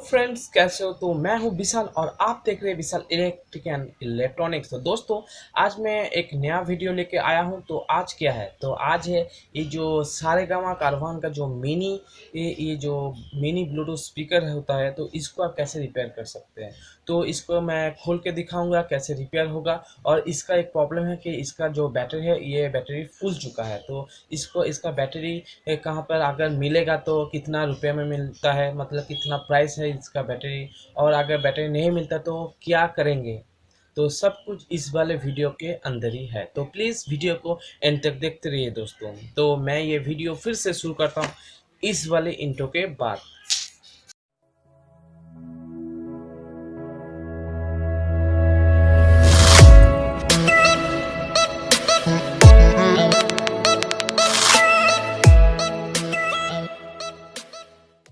Friends, कैसे हो? तो मैं हूं विशाल और आप देख रहे हैं विशाल इलेक्ट्रिक एंड इलेक्ट्रॉनिक्स। तो दोस्तों, आज मैं एक नया वीडियो लेके आया हूं। तो आज क्या है, तो आज है ये जो सारेगामा कारवान का जो ये जो मिनी ब्लूटूथ स्पीकर होता है, तो इसको आप कैसे रिपेयर कर सकते हैं। तो इसको मैं खोल के दिखाऊंगा कैसे रिपेयर होगा। और इसका एक प्रॉब्लम है कि इसका जो बैटरी है, ये बैटरी फूल चुका है। तो इसका बैटरी कहाँ पर अगर मिलेगा तो कितना रुपए में मिलता है, मतलब कितना प्राइस है इसका बैटरी, और अगर बैटरी नहीं मिलता तो क्या करेंगे। तो सब कुछ इस वाले वीडियो के अंदर ही है। तो प्लीज़ वीडियो को एंड तक देखते रहिए दोस्तों। तो मैं ये वीडियो फिर से शुरू करता हूँ इस वाले इंट्रो के बाद।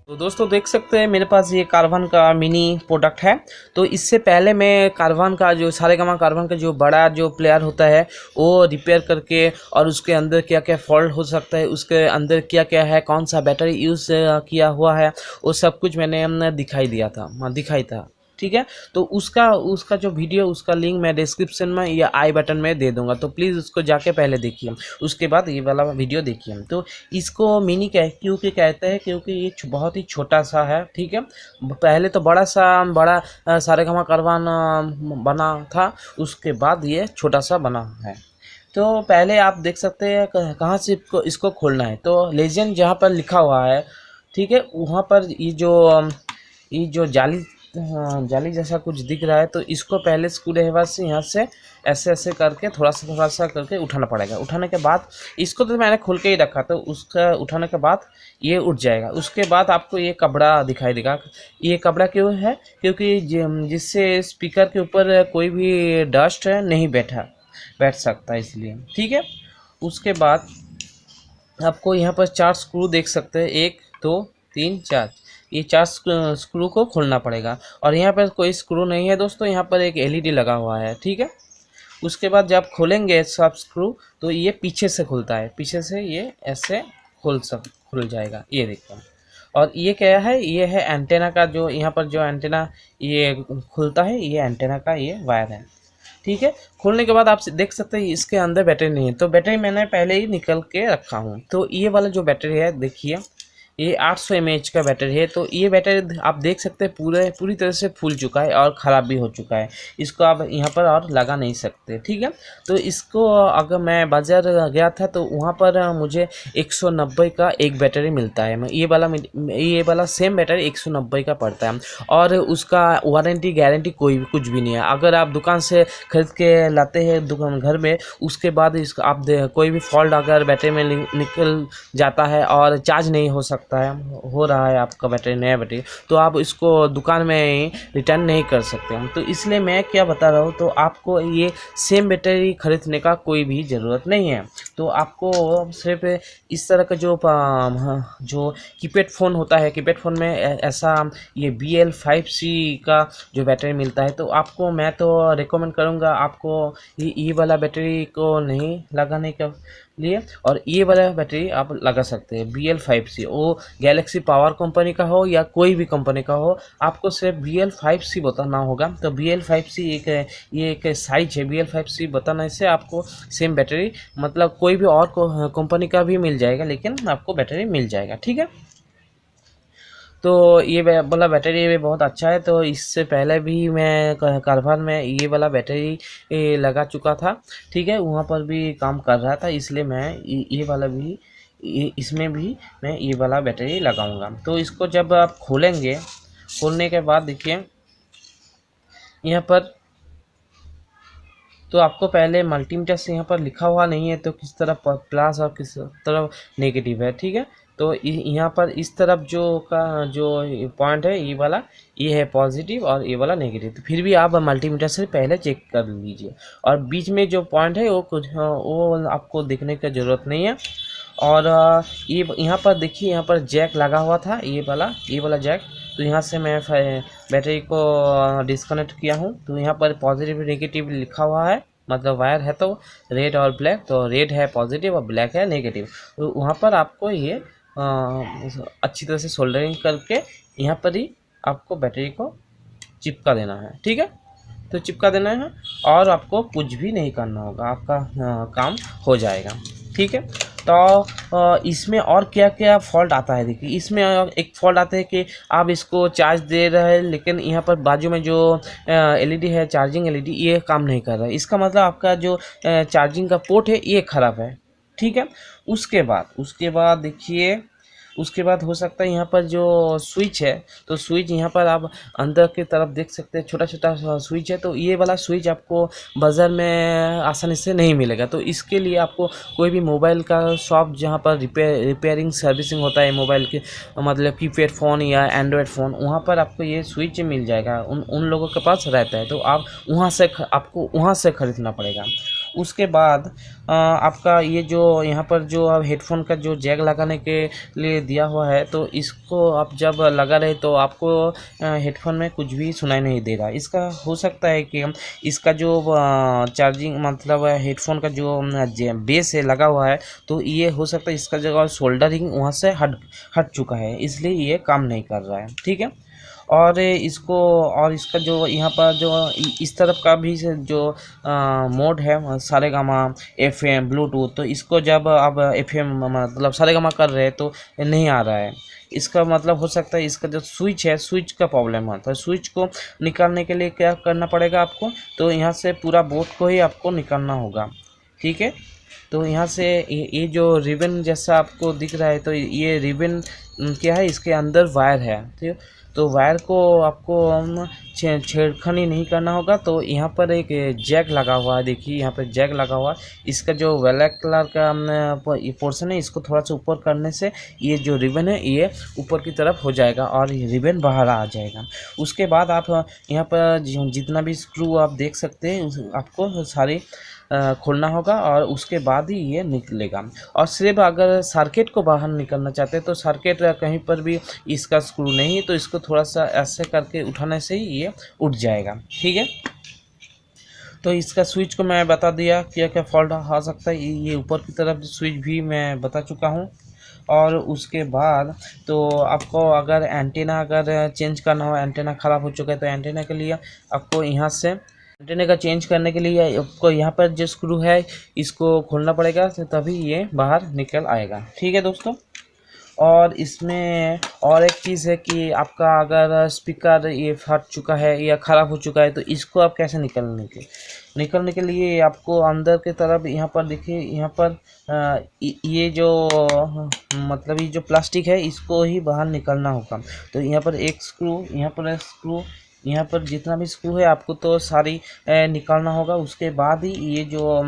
तो दोस्तों, देख सकते हैं मेरे पास ये कारवान का मिनी प्रोडक्ट है। तो इससे पहले मैं कारवान का जो सारेगामा कारवान का जो बड़ा जो प्लेयर होता है वो रिपेयर करके, और उसके अंदर क्या क्या फॉल्ट हो सकता है, उसके अंदर क्या क्या है, कौन सा बैटरी यूज़ किया हुआ है, वो सब कुछ मैंने दिखाई था। ठीक है। तो उसका उसका जो वीडियो, उसका लिंक मैं डिस्क्रिप्शन में या आई बटन में दे दूंगा। तो प्लीज़ उसको जाके पहले देखिए, उसके बाद ये वाला वीडियो देखिए। तो इसको मिनी क्योंकि कहते हैं, क्योंकि ये बहुत ही छोटा सा है। ठीक है। पहले तो बड़ा सारेगामा कारवान बना था, उसके बाद ये छोटा सा बना है। तो पहले आप देख सकते हैं कहाँ से इसको खोलना है। तो लेजेंड जहाँ पर लिखा हुआ है, ठीक है, वहाँ पर ये जो जाली जैसा कुछ दिख रहा है, तो इसको पहले स्क्रू ड्राइवर से यहाँ से ऐसे ऐसे करके थोड़ा सा करके उठाना पड़ेगा। उठाने के बाद इसको तो मैंने खोल के ही रखा, तो उसका उठाने के बाद ये उठ जाएगा। उसके बाद आपको ये कपड़ा दिखाई देगा। ये कपड़ा क्यों है? क्योंकि जिससे स्पीकर के ऊपर कोई भी डस्ट नहीं बैठ सकता, इसलिए। ठीक है। उसके बाद आपको यहाँ पर 4 स्क्रू देख सकते हैं, 1 2 3 4। ये 4 स्क्रू को खोलना पड़ेगा। और यहाँ पर कोई स्क्रू नहीं है दोस्तों, यहाँ पर एक एलईडी लगा हुआ है। ठीक है। उसके बाद जब खोलेंगे सब स्क्रू, तो ये पीछे से खुलता है, पीछे से ये ऐसे खुल जाएगा, ये देखो। और ये क्या है? ये है एंटेना का, जो यहाँ पर जो एंटेना ये खुलता है, ये एंटेना का ये वायर है। ठीक है। खोलने के बाद आप देख सकते हैं इसके अंदर बैटरी नहीं है। तो बैटरी मैंने पहले ही निकल के रखा हूँ। तो ये वाला जो बैटरी है, देखिए, ये 800 mAh का बैटरी है। तो ये बैटरी आप देख सकते हैं पूरी तरह से फूल चुका है और ख़राब भी हो चुका है। इसको आप यहाँ पर और लगा नहीं सकते। ठीक है। तो इसको अगर मैं बाज़ार गया था तो वहाँ पर मुझे 190 का एक बैटरी मिलता है। ये वाला सेम बैटरी 190 का पड़ता है। और उसका वारंटी गारंटी कुछ भी नहीं है। अगर आप दुकान से खरीद के लाते हैं दुकान घर में, उसके बाद इसका आप कोई भी फॉल्ट अगर बैटरी में निकल जाता है और चार्ज नहीं हो रहा है आपका बैटरी, नया बैटरी, तो आप इसको दुकान में रिटर्न नहीं कर सकते हैं। तो इसलिए मैं क्या बता रहा हूँ, तो आपको ये सेम बैटरी खरीदने का कोई भी ज़रूरत नहीं है। तो आपको सिर्फ इस तरह का जो कीपैड फ़ोन होता है, कीपैड फ़ोन में ऐसा ये BL5C का जो बैटरी मिलता है, तो आपको मैं तो रिकमेंड करूँगा आपको ये वाला बैटरी को नहीं लगाने के लिए, और ये वाला बैटरी आप लगा सकते हैं BL5C। वो गैलेक्सी पावर कंपनी का हो या कोई भी कंपनी का हो, आपको सिर्फ BL5C बताना होगा। तो BL5C ये एक साइज है। BL5C बताने से आपको सेम बैटरी, मतलब कोई भी और कंपनी का भी मिल जाएगा, लेकिन आपको बैटरी मिल जाएगा। ठीक है। तो ये वाला बैटरी भी बहुत अच्छा है। तो इससे पहले भी मैं कारवान में ये वाला बैटरी लगा चुका था। ठीक है। वहाँ पर भी काम कर रहा था, इसलिए मैं ये वाला भी इसमें भी मैं ये वाला बैटरी लगाऊंगा। तो इसको जब आप खोलेंगे, खोलने के बाद देखिए यहाँ पर, तो आपको पहले मल्टीमीटर से यहाँ पर लिखा हुआ नहीं है, तो किस तरफ प्लस और किस तरफ नेगेटिव है। ठीक है। तो यहाँ पर इस तरफ जो पॉइंट है, ये है पॉजिटिव और ये वाला नेगेटिव। तो फिर भी आप मल्टीमीटर से पहले चेक कर लीजिए। और बीच में जो पॉइंट है वो आपको देखने की ज़रूरत नहीं है। और ये यहाँ पर देखिए, यहाँ पर जैक लगा हुआ था, ये वाला जैक। तो यहाँ से मैं बैटरी को डिस्कनेक्ट किया हूँ। तो यहाँ पर पॉजिटिव नेगेटिव लिखा हुआ है, मतलब वायर है तो रेड और ब्लैक। तो रेड है पॉजिटिव और ब्लैक है नेगेटिव। तो वहाँ पर आपको ये अच्छी तरह से सोल्डरिंग करके यहाँ पर ही आपको बैटरी को चिपका देना है। ठीक है, तो चिपका देना है और आपको कुछ भी नहीं करना होगा, आपका काम हो जाएगा। ठीक है, तो इसमें और क्या क्या फॉल्ट आता है देखिए। इसमें एक फॉल्ट आता है कि आप इसको चार्ज दे रहे हैं लेकिन यहाँ पर बाजू में जो एलईडी है, चार्जिंग एलईडी, ये काम नहीं कर रहा है। इसका मतलब आपका जो चार्जिंग का पोर्ट है ये ख़राब है। ठीक है, उसके बाद देखिए, उसके बाद हो सकता है यहाँ पर जो स्विच है, तो स्विच यहाँ पर आप अंदर की तरफ देख सकते हैं, छोटा छोटा स्विच है। तो ये वाला स्विच आपको बाज़ार में आसानी से नहीं मिलेगा। तो इसके लिए आपको कोई भी मोबाइल का शॉप जहाँ पर रिपेयरिंग सर्विसिंग होता है मोबाइल के, मतलब कीपैड फ़ोन या एंड्रॉयड फ़ोन, वहाँ पर आपको ये स्विच मिल जाएगा। उन लोगों के पास रहता है, तो आप आपको वहाँ से ख़रीदना पड़ेगा। उसके बाद आपका ये जो यहाँ पर जो अब हेडफोन का जो जैक लगाने के लिए दिया हुआ है, तो इसको आप जब लगा रहे तो आपको हेडफोन में कुछ भी सुनाई नहीं दे रहा। इसका हो सकता है कि इसका जो चार्जिंग मतलब हेडफोन का जो बेस है लगा हुआ है, तो ये हो सकता है इसका जगह सोल्डरिंग वहाँ से हट चुका है, इसलिए ये काम नहीं कर रहा है। ठीक है, और इसका जो यहाँ पर जो इस तरफ का भी जो मोड है सारेगामा एफएम ब्लूटूथ, तो इसको जब आप एफएम मतलब सारेगामा कर रहे हैं तो नहीं आ रहा है। इसका मतलब हो सकता है इसका जो स्विच है, स्विच का प्रॉब्लम है। तो स्विच को निकालने के लिए क्या करना पड़ेगा आपको, तो यहाँ से पूरा बोर्ड को ही आपको निकालना होगा। ठीक है, तो यहाँ से ये जो रिबन जैसा आपको दिख रहा है, तो ये रिबन क्या है, इसके अंदर वायर है। ठीक है, तो वायर को आपको छेड़खानी नहीं करना होगा। तो यहाँ पर एक जैक लगा हुआ है, देखिए यहाँ पर जैक लगा हुआ है। इसका जो ब्लैक कलर का पोर्शन है, इसको थोड़ा सा ऊपर करने से ये जो रिबन है ये ऊपर की तरफ हो जाएगा और ये रिबन बाहर आ जाएगा। उसके बाद आप यहाँ पर जितना भी स्क्रू आप देख सकते हैं, आपको सारी खोलना होगा और उसके बाद ही ये निकलेगा। और सिर्फ अगर सर्किट को बाहर निकलना चाहते हैं तो सर्किट कहीं पर भी इसका स्क्रू नहीं, तो इसको थोड़ा सा ऐसे करके उठाने से ही ये उठ जाएगा। ठीक है, तो इसका स्विच को मैं बता दिया क्या क्या फॉल्ट आ सकता है। ये ऊपर की तरफ स्विच भी मैं बता चुका हूँ। और उसके बाद तो आपको अगर एंटीना अगर चेंज करना हो, एंटीना ख़राब हो चुका है, तो एंटीना के लिए आपको यहाँ से एंटीना का चेंज करने के लिए आपको यहाँ पर जो स्क्रू है इसको खोलना पड़ेगा, तो तभी ये बाहर निकल आएगा। ठीक है दोस्तों, और इसमें और एक चीज़ है कि आपका अगर स्पीकर ये फट चुका है या ख़राब हो चुका है, तो इसको आप कैसे निकलने के लिए आपको अंदर की तरफ यहाँ पर देखिए, यहाँ पर ये जो मतलब ये जो प्लास्टिक है इसको ही बाहर निकलना होगा। तो यहाँ पर एक स्क्रू, यहाँ पर एक स्क्रू, यहाँ पर जितना भी स्क्रू है आपको तो सारी निकालना होगा। उसके बाद ही ये जो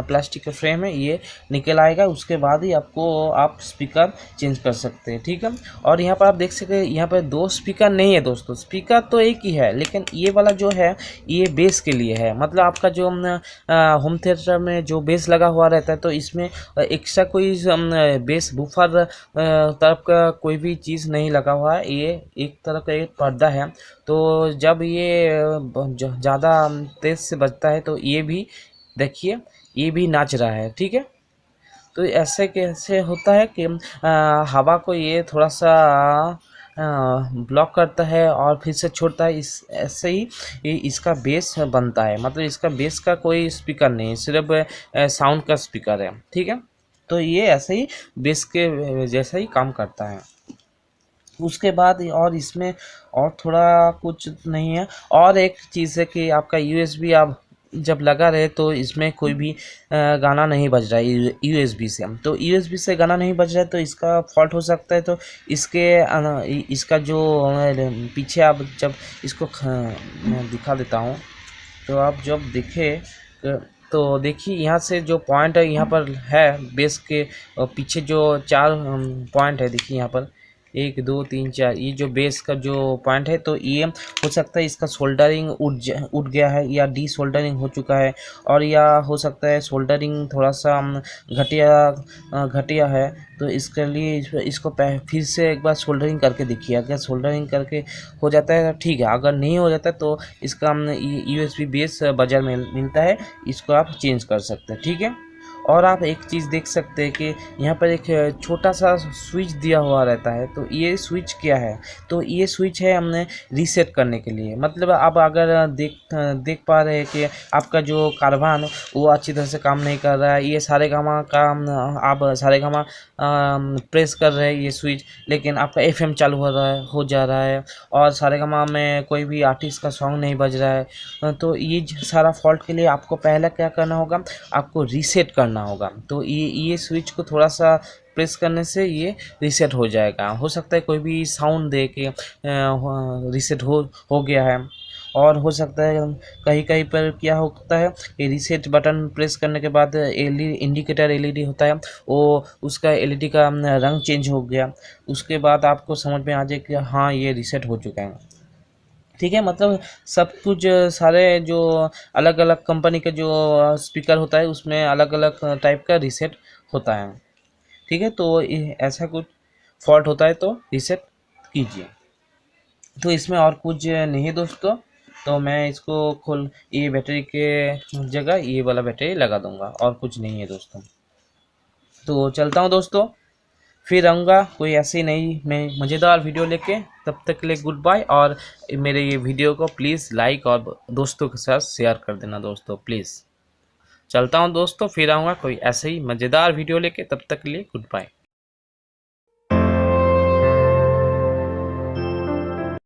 प्लास्टिक का फ्रेम है ये निकल आएगा। उसके बाद ही आप स्पीकर चेंज कर सकते हैं। ठीक है, और यहाँ पर आप देख सकते हैं यहाँ पर दो स्पीकर नहीं है दोस्तों, स्पीकर तो एक ही है, लेकिन ये वाला जो है ये बेस के लिए है। मतलब आपका जो होम थिएटर में जो बेस लगा हुआ रहता है, तो इसमें एक्स्ट्रा कोई बेस बूफर तरफ का कोई भी चीज़ नहीं लगा हुआ है। ये एक तरफ का एक पर्दा है, तो जब ये ज़्यादा तेज़ से बजता है तो ये भी देखिए ये भी नाच रहा है। ठीक है, तो ऐसे कैसे होता है कि हवा को ये थोड़ा सा ब्लॉक करता है और फिर से छोड़ता है। ऐसे ही इसका बेस बनता है। मतलब इसका बेस का कोई स्पीकर नहीं है, सिर्फ साउंड का स्पीकर है। ठीक है, तो ये ऐसे ही बेस के जैसा ही काम करता है। उसके बाद और इसमें और थोड़ा कुछ नहीं है। और एक चीज़ है कि आपका यूएसबी आप जब लगा रहे तो इसमें कोई भी गाना नहीं बज रहा है यूएसबी से। तो यूएसबी से गाना नहीं बज रहा है तो इसका फॉल्ट हो सकता है। तो इसका जो पीछे आप जब इसको मैं दिखा देता हूँ, तो आप जब तो देखिए यहाँ से जो पॉइंट है यहाँ पर है बेस के पीछे जो 4 पॉइंट है, देखिए यहाँ पर 1 2 3 4, ये जो बेस का जो पॉइंट है, तो ये हो सकता है इसका सोल्डरिंग उठ गया है या डी सोल्डरिंग हो चुका है, और या हो सकता है सोल्डरिंग थोड़ा सा घटिया है। तो इसके लिए इसको फिर से एक बार सोल्डरिंग करके देखिए। अगर सोल्डरिंग करके हो जाता है तो ठीक है, अगर नहीं हो जाता तो इसका यूएसबी बेस बाज़ार में मिलता है, इसको आप चेंज कर सकते हैं। ठीक है, और आप एक चीज़ देख सकते हैं कि यहाँ पर एक छोटा सा स्विच दिया हुआ रहता है। तो ये स्विच क्या है? तो ये स्विच है हमने रीसेट करने के लिए। मतलब आप अगर देख पा रहे हैं कि आपका जो कारवान वो अच्छी तरह से काम नहीं कर रहा है, ये सारेगामा का आप सारेगामा प्रेस कर रहे हैं ये स्विच, लेकिन आपका एफएम चालू हो जा रहा है और सारेगामा में कोई भी आर्टिस्ट का सॉन्ग नहीं बज रहा है। तो ये सारा फॉल्ट के लिए आपको पहले क्या करना होगा, आपको रीसेट करना होगा। तो ये स्विच को थोड़ा सा प्रेस करने से ये रीसेट हो जाएगा। हो सकता है कोई भी साउंड दे के रीसेट हो गया है। और हो सकता है कहीं कहीं पर क्या होता है कि रीसेट बटन प्रेस करने के बाद एलईडी इंडिकेटर एलईडी होता है, वो उसका एलईडी का रंग चेंज हो गया। उसके बाद आपको समझ में आ जाए कि हाँ ये रीसेट हो चुका है। ठीक है, मतलब सब कुछ सारे जो अलग अलग कंपनी के जो स्पीकर होता है उसमें अलग अलग टाइप का रीसेट होता है। ठीक है, तो ऐसा कुछ फॉल्ट होता है तो रीसेट कीजिए। तो इसमें और कुछ नहीं है दोस्तों। तो मैं इसको ये बैटरी के जगह ये वाला बैटरी लगा दूंगा, और कुछ नहीं है दोस्तों। तो चलता हूँ दोस्तों, फिर आऊँगा कोई ऐसी नई मैं मज़ेदार वीडियो लेके। तब तक के लिए गुड बाय। और मेरे ये वीडियो को प्लीज़ लाइक और दोस्तों के साथ शेयर कर देना दोस्तों प्लीज़। चलता हूँ दोस्तों, फिर आऊँगा कोई ऐसे ही मज़ेदार वीडियो लेके। तब तक के लिए गुड बाय।